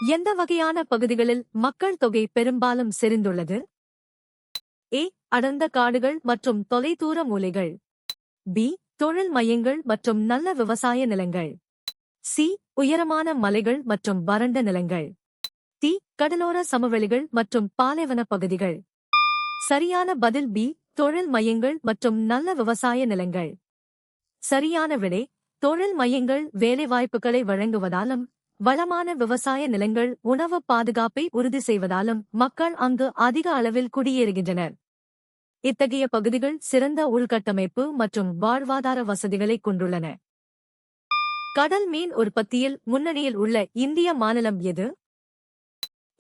எந்த வகையான பகுதிகளில் மக்கள் தொகை பெரும்பாலும் செறிந்துள்ளது? ஏ. அடர்ந்த காடுகள் மற்றும் தொலைதூர மூலைகள். பி. தொழில் மையங்கள் மற்றும் நல்ல விவசாய நிலங்கள். சி. உயரமான மலைகள் மற்றும் வறண்ட நிலங்கள். டி. கடலோர சமவெளிகள் மற்றும் பாலைவன பகுதிகள். சரியான பதில் பி. தொழில் மையங்கள் மற்றும் நல்ல விவசாய நிலங்கள். சரியான விடை. தொழில் மையங்கள் வேலைவாய்ப்புகளை வழங்குவதாலும் வளமான விவசாய நிலங்கள் உணவு பாதுகாப்பை உறுதி செய்வதாலும் மக்கள் அங்கு அதிக அளவில் குடியேறுகின்றனர். இத்தகைய பகுதிகள் சிறந்த உள்கட்டமைப்பு மற்றும் வாழ்வாதார வசதிகளைக் கொண்டுள்ளன. கடல் மீன் உற்பத்தியில் முன்னணியில் உள்ள இந்திய மாநிலம் எது?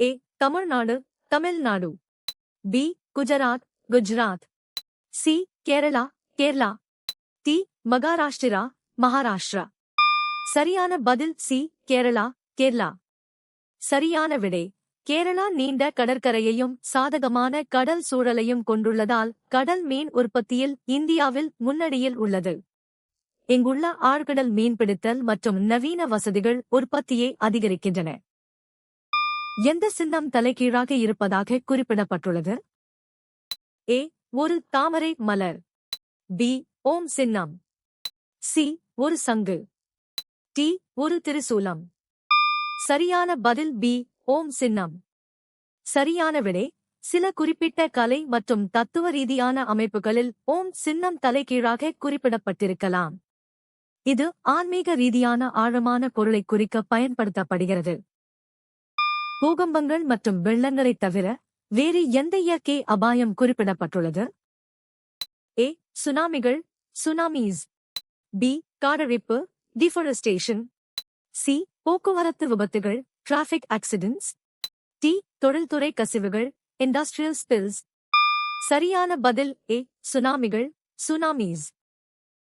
A. Tamil Nadu, Tamil Nadu. B. Gujarat, Gujarat. C. Kerala, Kerala. D. Maharashtra, Maharashtra. சரியான பதில் சி. கேரளா, கேரளா. சரியான விடை. கேரளா நீண்ட கடற்கரையையும் சாதகமான கடல் சூழலையும் கொண்டுள்ளதால் கடல் மீன் உற்பத்தியில் இந்தியாவில் முன்னணியில் உள்ளது. இங்குள்ள ஆழ்கடல் மீன்பிடித்தல் மற்றும் நவீன வசதிகள் உற்பத்தியை அதிகரிக்கின்றன. எந்த சின்னம் தலைகீழாக இருப்பதாக குறிப்பிடப்பட்டுள்ளது? ஏ. ஒரு தாமரை மலர். பி. ஓம் சின்னம். சி. ஒரு சங்கு. டி. ஒரு திரிசூலம். சரியான பதில் பி. ஓம் சின்னம். சரியான விடை. சில குறிப்பிட்ட கலை மற்றும் தத்துவ ரீதியான அமைப்புகளில் ஓம் சின்னம் தலைகீழாக குறிப்பிடப்பட்டிருக்கலாம். இது ஆன்மீக ரீதியான ஆழமான பொருளை குறிக்க பயன்படுத்தப்படுகிறது. பூகம்பங்கள் மற்றும் வெள்ளங்களைத் தவிர வேறு எந்த இயற்கை அபாயம் குறிப்பிடப்பட்டுள்ளது? ஏ. சுனாமிகள், சுனாமீஸ். பி. காடழிப்பு, டிஃபாரஸ்டேஷன். சி. போக்குவரத்து விபத்துகள், டிராஃபிக் ஆக்சிடென்ட்ஸ். டி. தொழில்துறை கசிவுகள், இண்டஸ்ட்ரியல் ஸ்பில்ஸ். சரியான பதில் ஏ. சுனாமிகள், சுனாமீஸ்.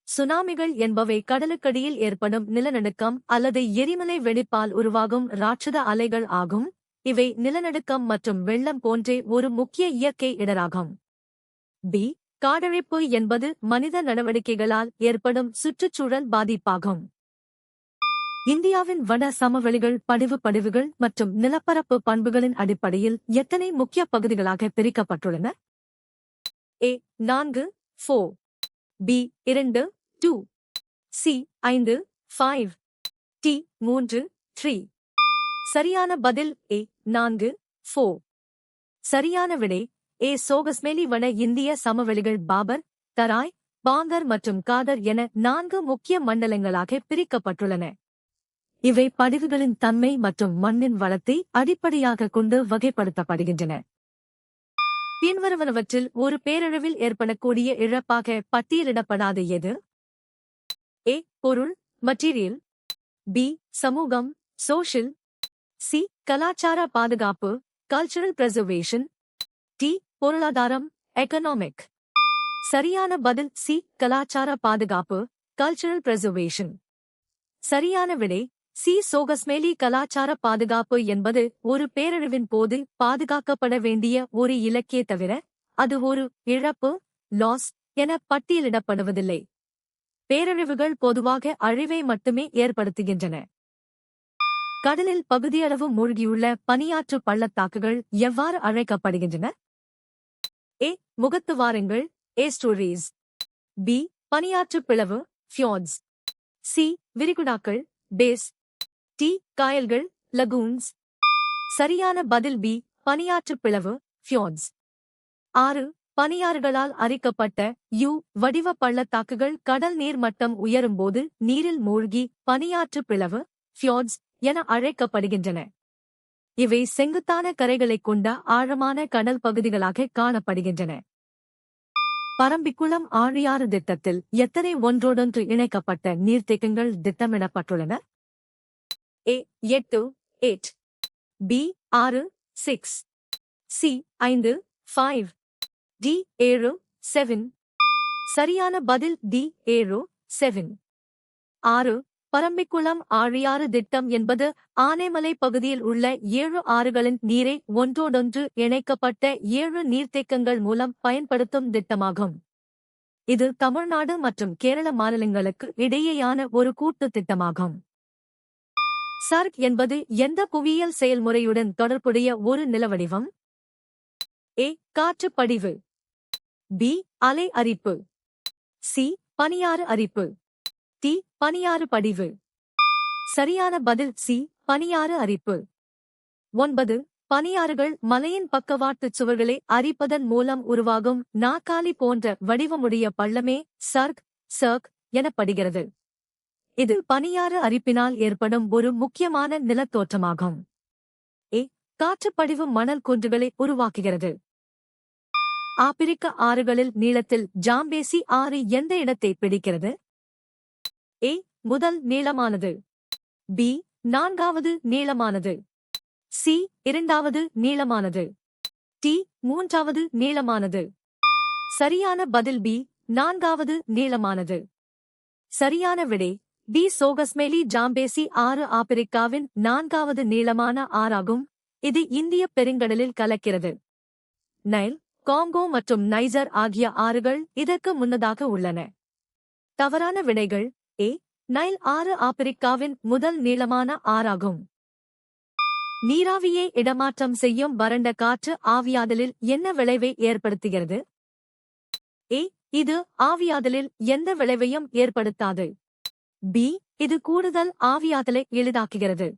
சுனாமிகள் என்பவை கடலுக்கடியில் ஏற்படும் நிலநடுக்கம் அல்லது எரிமலை வெடிப்பால் உருவாகும் ராட்சத அலைகள் ஆகும். இவை நிலநடுக்கம் மற்றும் வெள்ளம் போன்றே ஒரு முக்கிய இயற்கை இடராகும். பி. காடழிப்பு என்பது மனித நடவடிக்கைகளால் ஏற்படும் சுற்றுச்சூழல் பாதிப்பாகும். இந்தியாவின் வட சமவெளிகள் படிவுகள் மற்றும் நிலப்பரப்பு பண்புகளின் அடிப்படையில் எத்தனை முக்கிய பகுதிகளாக பிரிக்கப்பட்டுள்ளன? ஏ. 4, 4. பி. 2, 2. சி. 5, 5. டி. 3, 3. சரியான பதில் ஏ. 4, 4. சரியான விடை. ஏ. சோகஸ்மேலி வட இந்திய சமவெளிகள் பாபர், தராய், பாங்கர் மற்றும் காதர் என 4 முக்கிய மண்டலங்களாக பிரிக்கப்பட்டுள்ளன. இவை படிவுகளின் தன்மை மற்றும் மண்ணின் வளத்தை அடிப்படையாகக் கொண்டு வகைப்படுத்தப்படுகின்றன. பின்வருவனவற்றில் ஒரு பேரழிவில் ஏற்படக்கூடிய இழப்பாக பட்டியலிடப்படாத எது? ஏ. பொருள், மெட்டீரியல். பி. சமூகம், சோஷியல். சி. கலாச்சார பாதுகாப்பு, கல்ச்சுரல் பிரிசர்வேஷன். டி. பொருளாதாரம், எகனாமிக். சரியான பதில் சி. கலாச்சார பாதுகாப்பு, கல்ச்சுரல் பிரிசர்வேஷன். சரியான விடை. சி. சோகஸ்மேலி கலாச்சார பாதுகாப்பு என்பது ஒரு பேரழிவின் போது பாதுகாக்கப்பட வேண்டிய ஒரு இலக்கே தவிர அது ஒரு இழப்பு, லாஸ் என பட்டியலிடப்படுவதில்லை. பேரழிவுகள் பொதுவாக அழிவை மட்டுமே ஏற்படுத்துகின்றன. கடலில் பகுதியளவு மூழ்கியுள்ள பனியாற்று பள்ளத்தாக்குகள் எவ்வாறு அழைக்கப்படுகின்றன? ஏ. முகத்துவாரங்கள், ஏஸ்டூரீஸ். பி. பனியாற்று பிளவு, ஃபியோர்ட்ஸ். சி. விரிகுடாக்கள், பேஸ். டி. காயல்கள், லகூன்ஸ். சரியான பதில் பி. பனியாற்று பிளவு, ஃபியோர்ட்ஸ். 6. பனியாறுகளால் அரிக்கப்பட்ட யு வடிவ பள்ளத்தாக்குகள் கடல் நீர் மட்டம் உயரும்போது நீரில் மூழ்கி பனியாற்று பிளவு, ஃபியோர்ட்ஸ் என அழைக்கப்படுகின்றன. இவை செங்குத்தான கரைகளைக் கொண்ட ஆழமான கடல் பகுதிகளாக காணப்படுகின்றன. பரம்பிக்குளம் ஆழியாறு திட்டத்தில் எத்தனை ஒன்றோடொன்று இணைக்கப்பட்ட நீர்த்தேக்கங்கள் திட்டமிடப்பட்டுள்ளன? ஏ. 8, 8. பி. 6, 6. சி. 5, 5. டி. 7, 7. சரியான பதில் டி. 7, 7. 6. பரம்பிக்குளம் ஆழியாறு திட்டம் என்பது ஆனைமலை பகுதியில் உள்ள 7 ஆறுகளின் நீரை ஒன்றோடொன்று இணைக்கப்பட்ட 7 நீர்த்தேக்கங்கள் மூலம் பயன்படுத்தும் திட்டமாகும். இது தமிழ்நாடு மற்றும் கேரள மாநிலங்களுக்கு இடையேயான ஒரு கூட்டு திட்டமாகும். சர்க் என்பது எந்த புவியியல் செயல்முறையுடன் தொடர்புடைய ஒரு நிலவடிவம்? ஏ. காற்று படிவு. பி. அலை அரிப்பு. சி. பனியாறு அரிப்பு. டி. பனியாறு படிவு. சரியான பதில் சி. பனியாறு அரிப்பு. 9. பனியாறுகள் மலையின் பக்கவாட்டுச் சுவர்களை அரிப்பதன் மூலம் உருவாகும் நாக்காலி போன்ற வடிவமுடைய பள்ளமே சர்க் எனப்படுகிறது. இது பனியாறு அரிப்பினால் ஏற்படும் ஒரு முக்கியமான நிலத்தோற்றமாகும். ஏ. காற்றுப்படிவு மணல் குன்றுகளை உருவாக்குகிறது. ஆப்பிரிக்க ஆறுகளில் நீளத்தில் ஜாம்பேசி ஆறு எந்த இடத்தை பிடிக்கிறது? ஏ. முதல் நீளமானது. பி. நான்காவது நீளமானது. சி. இரண்டாவது நீளமானது. டி. மூன்றாவது நீளமானது. சரியான பதில் பி. நான்காவது நீளமானது. சரியான விடை பி. சோகஸ்மேலி ஜாம்பேசி ஆறு ஆப்பிரிக்காவின் நான்காவது நீளமான ஆறாகும். இது இந்திய பெருங்கடலில் கலக்கிறது. நைல், காங்கோ மற்றும் நைஜர் ஆகிய ஆறுகள் இதற்கு முன்னதாக உள்ளன. தவறான விடைகள். ஏ. நைல் ஆறு ஆப்பிரிக்காவின் முதல் நீளமான ஆறாகும். நீராவியை இடமாற்றம் செய்யும் வறண்ட காற்று ஆவியாதலில் என்ன விளைவை ஏற்படுத்துகிறது? ஏ. இது ஆவியாதலில் எந்த விளைவையும் ஏற்படுத்தாது. பி. இது கூடுதல் ஆவியாதலை எளிதாக்குகிறது.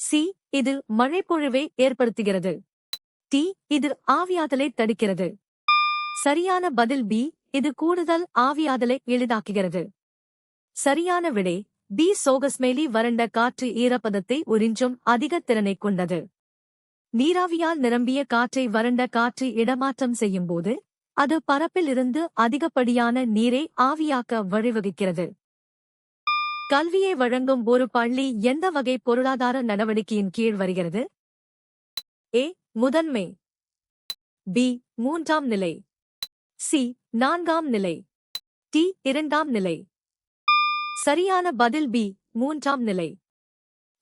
சி. இது மழைப்பொழிவை ஏற்படுத்துகிறது. டி. இது ஆவியாதலை தடுக்கிறது. சரியான பதில் பி. இது கூடுதல் ஆவியாதலை எளிதாக்குகிறது. சரியான விடை பி. சோகஸ்மேலி வறண்ட காற்று ஈரப்பதத்தை உறிஞ்சும் அதிக திறனைக் கொண்டது. நீராவியால் நிரம்பிய காற்றை வறண்ட காற்று இடமாற்றம் செய்யும்போது அது பரப்பில் இருந்து அதிகப்படியான நீரை ஆவியாக்க வழிவகுக்கிறது. கல்வியை வழங்கும் ஒரு பள்ளி எந்த வகை பொருளாதார நடவடிக்கையின் கீழ் வருகிறது? ஏ. முதன்மை. பி. மூன்றாம் நிலை. சி. நான்காம் நிலை. டி. இரண்டாம் நிலை. சரியான பதில் பி. மூன்றாம் நிலை.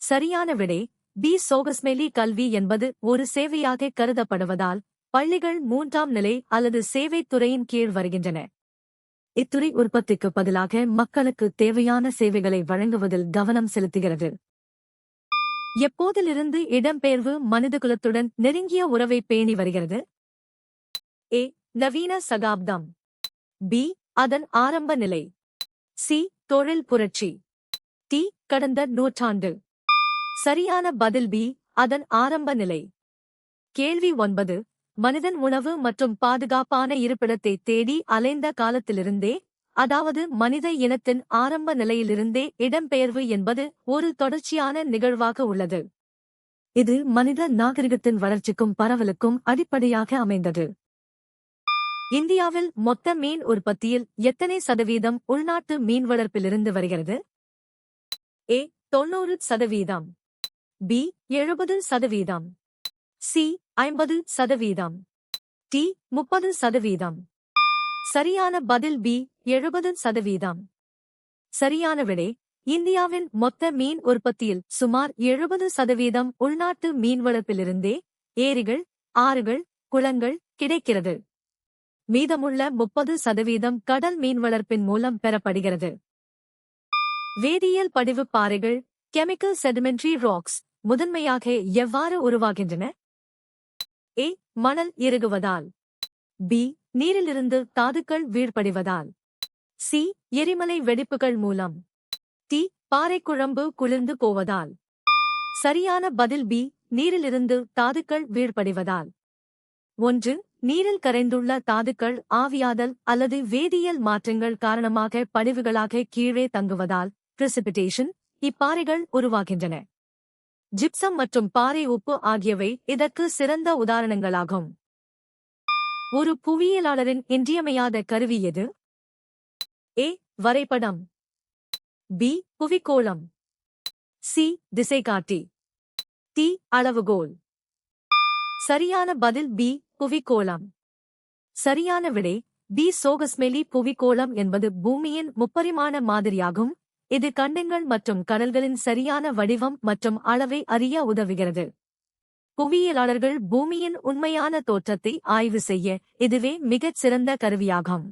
சரியான விடை பி. சோகஸ்மேலி கல்வி என்பது ஒரு சேவையாக கருதப்படுவதால் பள்ளிகள் மூன்றாம் நிலை அல்லது சேவைத் துறையின் கீழ் வருகின்றன. இத்துறை உற்பத்திக்கு பதிலாக மக்களுக்கு தேவையான சேவைகளை வழங்குவதில் கவனம் செலுத்துகிறது. எப்போதிலிருந்து இடம்பெயர்வு மனிதகுலத்துடன் நெருங்கிய உறவை பேணி வருகிறது? ஏ. நவீன சகாப்தம். பி. அதன் ஆரம்ப நிலை. சி. தொழில் புரட்சி. டி. கடந்த நூற்றாண்டு. சரியான பதில் பி. அதன் ஆரம்ப நிலை. கேள்வி 9. மனிதன் உணவு மற்றும் பாதுகாப்பான இருப்பிடத்தை தேடி அலைந்த காலத்திலிருந்தே, அதாவது மனித இனத்தின் ஆரம்ப நிலையிலிருந்தே இடம்பெயர்வு என்பது ஒரு தொடர்ச்சியான நிகழ்வாக உள்ளது. இது மனித நாகரிகத்தின் வளர்ச்சிக்கும் பரவலுக்கும் அடிப்படையாக அமைந்தது. இந்தியாவில் மொத்த மீன் உற்பத்தியில் எத்தனை சதவீதம் உள்நாட்டு மீன் வளர்ப்பிலிருந்து வருகிறது? ஏ. 90%. பி. 70%. சி. 50%. டி. 30%. சரியான பதில் பி. 70%. சரியான விடை இந்தியாவின் மொத்த மீன் உற்பத்தியில் சுமார் 70% உள்நாட்டு மீன் வளர்ப்பிலிருந்தே ஏரிகள், ஆறுகள், குளங்கள் கிடைக்கிறது. மீதமுள்ள 30% கடல் மீன் வளர்ப்பின் மூலம் பெறப்படுகிறது. வேதியியல் படிவு பாறைகள், கெமிக்கல் செடிமெண்டரி ராக்ஸ், முதன்மையாக எவ்வாறு உருவாகின்றன? ஏ. மணல் இறுகுவதால். பி. நீரிலிருந்து தாதுக்கள் வீழ்படிவதால். சி. எரிமலை வெடிப்புகள் மூலம். டி. பாறைக்குழம்பு குளிர்ந்து போவதால். சரியான பதில் பி. நீரிலிருந்து தாதுக்கள் வீழ்படிவதால். 1. நீரில் கரைந்துள்ள தாதுக்கள் ஆவியாதல் அல்லது வேதியியல் மாற்றங்கள் காரணமாக படிவுகளாக கீழே தங்குவதால் பிரெசிபிடேஷன் இப்பாறைகள் உருவாகின்றன. ஜிப்சம் மற்றும் பாறை உப்பு ஆகியவை இதற்கு சிறந்த உதாரணங்களாகும். ஒரு புவியியலாளரின் இன்றியமையாத கருவி எது? ஏ. வரைபடம். பி. புவிக்கோளம். சி. திசைகாட்டி. டி. அளவுகோல். சரியான பதில் பி. புவிக்கோளம். சரியான விடை பி. சோகஸ்மேலி புவிக்கோளம் என்பது பூமியின் முப்பரிமாண மாதிரியாகும். இது கண்டங்கள் மற்றும் கடல்களின் சரியான வடிவம் மற்றும் அளவை அறிய உதவுகிறது. புவியியலாளர்கள் பூமியின் உண்மையான தோற்றத்தை ஆய்வு செய்ய இதுவே மிகச் சிறந்த கருவியாகும்.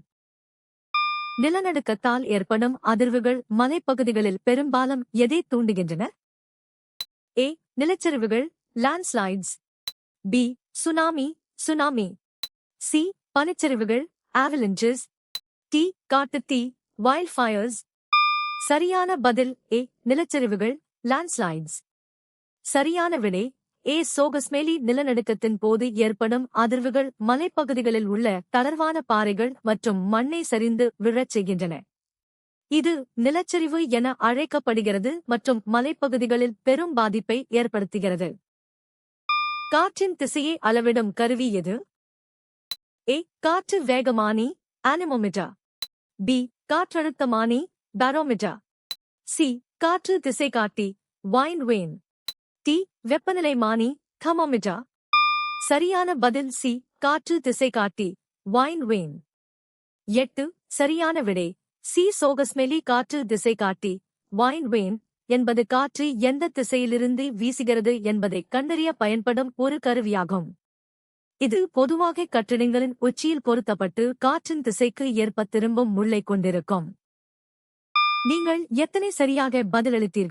நிலநடுக்கத்தால் ஏற்படும் அதிர்வுகள் மலைப்பகுதிகளில் பெரும்பாலும் எதை தூண்டுகின்றன? ஏ நிலச்சரிவுகள் landslides. B tsunami tsunami. C பனிச்சரிவுகள் avalanches. டி காட்டுத்தீ wildfires. சரியான பதில் ஏ நிலச்சரிவுகள் லேண்ட்ஸ்லைட்ஸ். சரியான விடை ஏ சோகஸ்மேலி. நிலநடுக்கத்தின் போது ஏற்படும் அதிர்வுகள் மலைப்பகுதிகளில் உள்ள தளர்வான பாறைகள் மற்றும் மண்ணை சரிந்து விழச் செய்கின்றன. இது நிலச்சரிவு என அழைக்கப்படுகிறது மற்றும் மலைப்பகுதிகளில் பெரும் பாதிப்பை ஏற்படுத்துகிறது. காற்றின் திசையை அளவிடும் கருவி எது? ஏ காற்று வேகமானி anemometer. பி காற்றழுத்தமானி barometer. சி காற்று திசைகாட்டி wind vane. டி வெப்பநிலைமானி thermometer. சரியான பதில் சி காற்று திசைகாட்டி wind vane. 8 சரியான விடை சி சோகஸ்மெலி. காற்று திசைகாட்டி wind vane என்பது காற்று எந்த திசையிலிருந்து வீசுகிறது என்பதைக் கண்டறிய பயன்படும் ஒரு கருவியாகும். இது பொதுவாக கட்டிடங்களின் உச்சியில் பொருத்தப்பட்டு காற்றின் திசைக்கு ஏற்ப திரும்பும் முள்ளைக் கொண்டிருக்கும். நீங்கள் எத்தனை சரியாக பதிலளித்தீர்கள்?